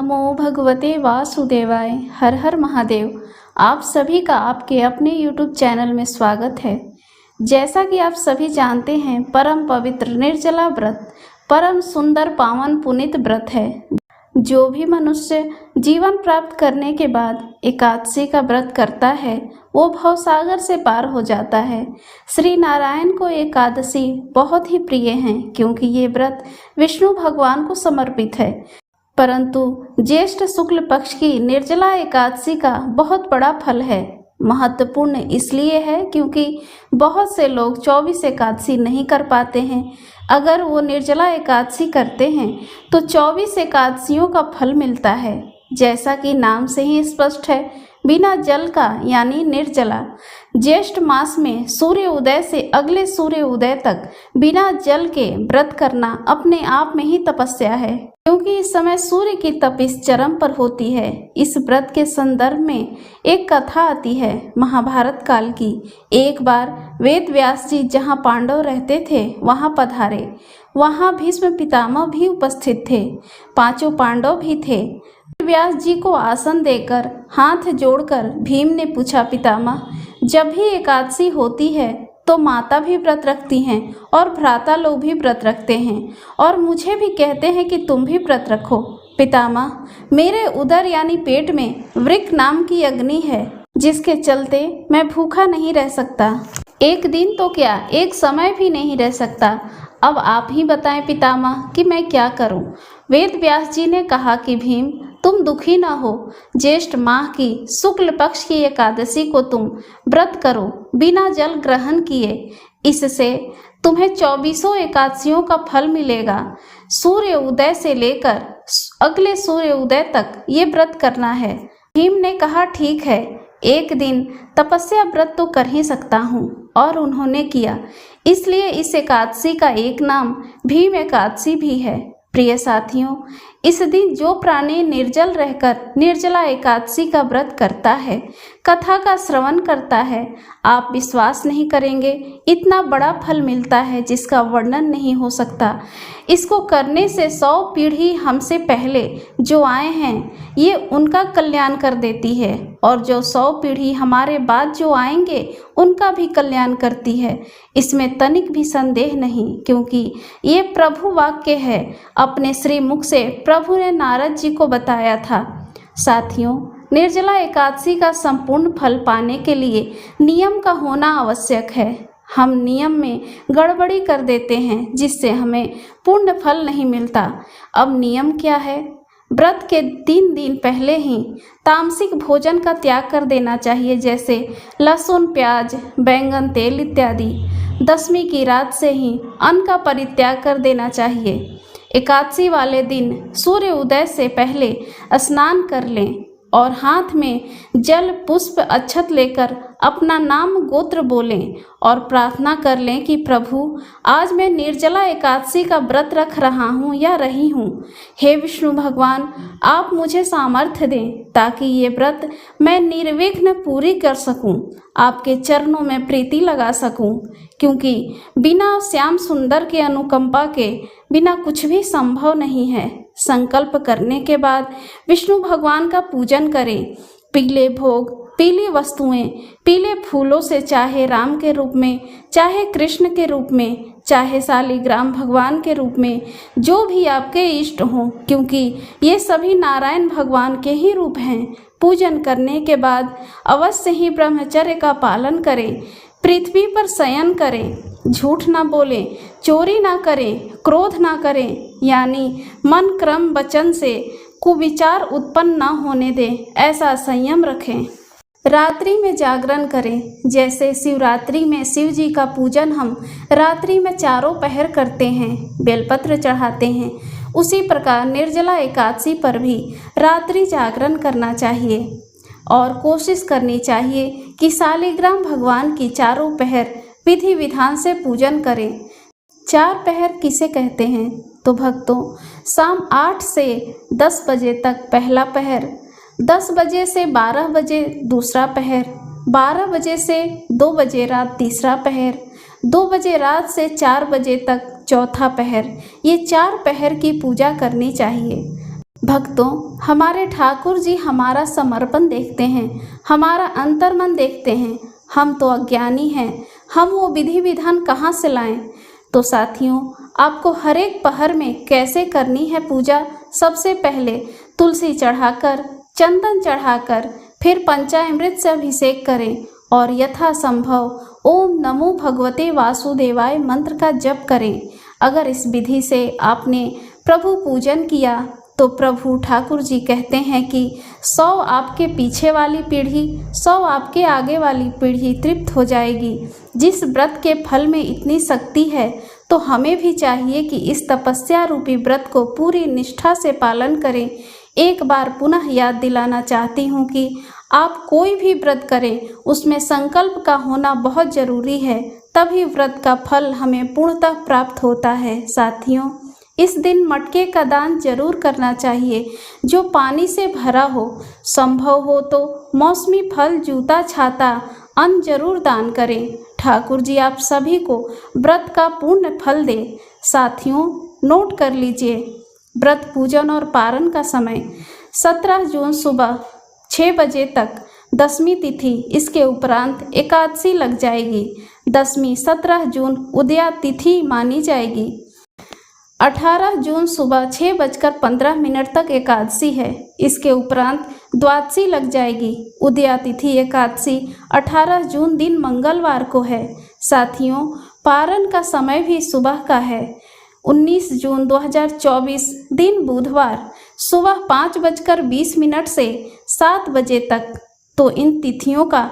नमो भगवते वासुदेवाय। हर हर महादेव। आप सभी का आपके अपने YouTube चैनल में स्वागत है। जैसा कि आप सभी जानते हैं, परम पवित्र निर्जला व्रत परम सुंदर पावन पुनीत व्रत है। जो भी मनुष्य जीवन प्राप्त करने के बाद एकादशी का व्रत करता है वो भवसागर से पार हो जाता है। श्री नारायण को एकादशी बहुत ही प्रिय है, क्योंकि ये व्रत विष्णु भगवान को समर्पित है। परंतु ज्येष्ठ शुक्ल पक्ष की निर्जला एकादशी का बहुत बड़ा फल है। महत्वपूर्ण इसलिए है क्योंकि बहुत से लोग 24 एकादशी नहीं कर पाते हैं। अगर वो निर्जला एकादशी करते हैं तो 24 एकादशियों का फल मिलता है। जैसा कि नाम से ही स्पष्ट है, बिना जल का यानी निर्जला। ज्येष्ठ मास में सूर्य उदय से अगले सूर्य उदय तक बिना जल के व्रत करना अपने आप में ही तपस्या है, क्योंकि इस समय सूर्य की तपिश चरम पर होती है। इस व्रत के संदर्भ में एक कथा आती है महाभारत काल की। एक बार वेद व्यास जी जहाँ पांडव रहते थे वहाँ पधारे। वहाँ भीष्म पितामह भी उपस्थित थे, 5 पांडव भी थे। व्यास जी को आसन देकर हाथ जोड़कर भीम ने पूछा, पितामह, जब भी एकादशी होती है तो माता भी व्रत रखती हैं और भ्राता लोग भी व्रत रखते हैं, और मुझे भी कहते हैं कि तुम भी व्रत रखो। पितामह, मेरे उदर यानी पेट में वृक्क नाम की अग्नि है, जिसके चलते मैं भूखा नहीं रह सकता। एक दिन तो क्या, एक समय भी नहीं रह सकता। अब आप ही बताएं पितामह कि मैं क्या करूं। वेद व्यास जी ने कहा कि भीम, तुम दुखी न हो। ज्येष्ठ माह की शुक्ल पक्ष की एकादशी को तुम व्रत करो बिना जल ग्रहण किए। इससे तुम्हें 24 एकादशियों का फल मिलेगा। सूर्य उदय से लेकर अगले सूर्य उदय तक ये व्रत करना है। भीम ने कहा, ठीक है, एक दिन तपस्या व्रत तो कर ही सकता हूँ, और उन्होंने किया। इसलिए इस एकादशी का एक नाम भीम एकादशी भी है। प्रिय साथियों, इस दिन जो प्राणी निर्जल रहकर निर्जला एकादशी का व्रत करता है, कथा का श्रवण करता है, आप विश्वास नहीं करेंगे, इतना बड़ा फल मिलता है जिसका वर्णन नहीं हो सकता। इसको करने से 100 पीढ़ी हमसे पहले जो आए हैं ये उनका कल्याण कर देती है, और जो 100 पीढ़ी हमारे बाद जो आएंगे उनका भी कल्याण करती है। इसमें तनिक भी संदेह नहीं, क्योंकि ये प्रभु वाक्य है। अपने श्री मुख से प्रभु ने नारद जी को बताया था। साथियों, निर्जला एकादशी का संपूर्ण फल पाने के लिए नियम का होना आवश्यक है। हम नियम में गड़बड़ी कर देते हैं, जिससे हमें पूर्ण फल नहीं मिलता। अब नियम क्या है? व्रत के 3 दिन पहले ही तामसिक भोजन का त्याग कर देना चाहिए, जैसे लहसुन, प्याज, बैंगन, तेल इत्यादि। 10वीं की रात से ही अन्न का परित्याग कर देना चाहिए। एकादशी वाले दिन सूर्य उदय से पहले स्नान कर लें और हाथ में जल, पुष्प, अक्षत लेकर अपना नाम गोत्र बोलें और प्रार्थना कर लें कि प्रभु, आज मैं निर्जला एकादशी का व्रत रख रहा हूँ या रही हूँ। हे विष्णु भगवान, आप मुझे सामर्थ्य दें ताकि ये व्रत मैं निर्विघ्न पूरी कर सकूँ, आपके चरणों में प्रीति लगा सकूँ, क्योंकि बिना श्याम सुंदर के अनुकंपा के बिना कुछ भी संभव नहीं है। संकल्प करने के बाद विष्णु भगवान का पूजन करें। पीले भोग, पीली वस्तुएं, पीले फूलों से, चाहे राम के रूप में, चाहे कृष्ण के रूप में, चाहे शालिग्राम भगवान के रूप में, जो भी आपके इष्ट हों, क्योंकि ये सभी नारायण भगवान के ही रूप हैं। पूजन करने के बाद अवश्य ही ब्रह्मचर्य का पालन करें। पृथ्वी पर शयन करें, झूठ ना बोलें, चोरी ना करें, क्रोध ना करें, यानी मन, क्रम, वचन से कुविचार उत्पन्न ना होने दें, ऐसा संयम रखें। रात्रि में जागरण करें। जैसे शिवरात्रि में शिव जी का पूजन हम रात्रि में 4 पहर करते हैं, बेलपत्र चढ़ाते हैं, उसी प्रकार निर्जला एकादशी पर भी रात्रि जागरण करना चाहिए, और कोशिश करनी चाहिए कि शालिग्राम भगवान की 4 पहर विधि विधान से पूजन करें। 4 पहर किसे कहते हैं? तो भक्तों, शाम 8 से 10 बजे तक पहला पहर, 10 बजे से 12 बजे दूसरा पहर, 12 बजे से 2 बजे रात तीसरा पहर, 2 बजे रात से 4 बजे तक चौथा पहर। ये 4 पहर की पूजा करनी चाहिए। भक्तों, हमारे ठाकुर जी हमारा समर्पण देखते हैं, हमारा अंतर्मन देखते हैं। हम तो अज्ञानी हैं, हम वो विधि विधान कहाँ से लाएं। तो साथियों, आपको हर एक पहर में कैसे करनी है पूजा। सबसे पहले तुलसी चढ़ाकर, चंदन चढ़ाकर, फिर पंचामृत से अभिषेक करें और यथासंभव ओम नमो भगवते वासुदेवाय मंत्र का जप करें। अगर इस विधि से आपने प्रभु पूजन किया तो प्रभु ठाकुर जी कहते हैं कि 100 आपके पीछे वाली पीढ़ी, 100 आपके आगे वाली पीढ़ी तृप्त हो जाएगी। जिस व्रत के फल में इतनी शक्ति है तो हमें भी चाहिए कि इस तपस्या रूपी व्रत को पूरी निष्ठा से पालन करें। एक बार पुनः याद दिलाना चाहती हूँ कि आप कोई भी व्रत करें उसमें संकल्प का होना बहुत जरूरी है, तभी व्रत का फल हमें पूर्णतः प्राप्त होता है। साथियों, इस दिन मटके का दान जरूर करना चाहिए जो पानी से भरा हो। संभव हो तो मौसमी फल, जूता, छाता, अन्न जरूर दान करें। ठाकुर जी आप सभी को व्रत का पूर्ण फल दे। साथियों, नोट कर लीजिए, व्रत पूजन और पारण का समय 17 जून सुबह 6 बजे तक दशमी तिथि, इसके उपरांत एकादशी लग जाएगी। दशमी 17 जून उदया तिथि मानी जाएगी। 18 जून सुबह 6:15 तक एकादशी है, इसके उपरांत द्वादशी लग जाएगी। उदया तिथि एकादशी 18 जून दिन मंगलवार को है। साथियों, पारण का समय भी सुबह का है। 19 जून 2024 दिन बुधवार सुबह 5:20 से 7 बजे तक। तो इन तिथियों का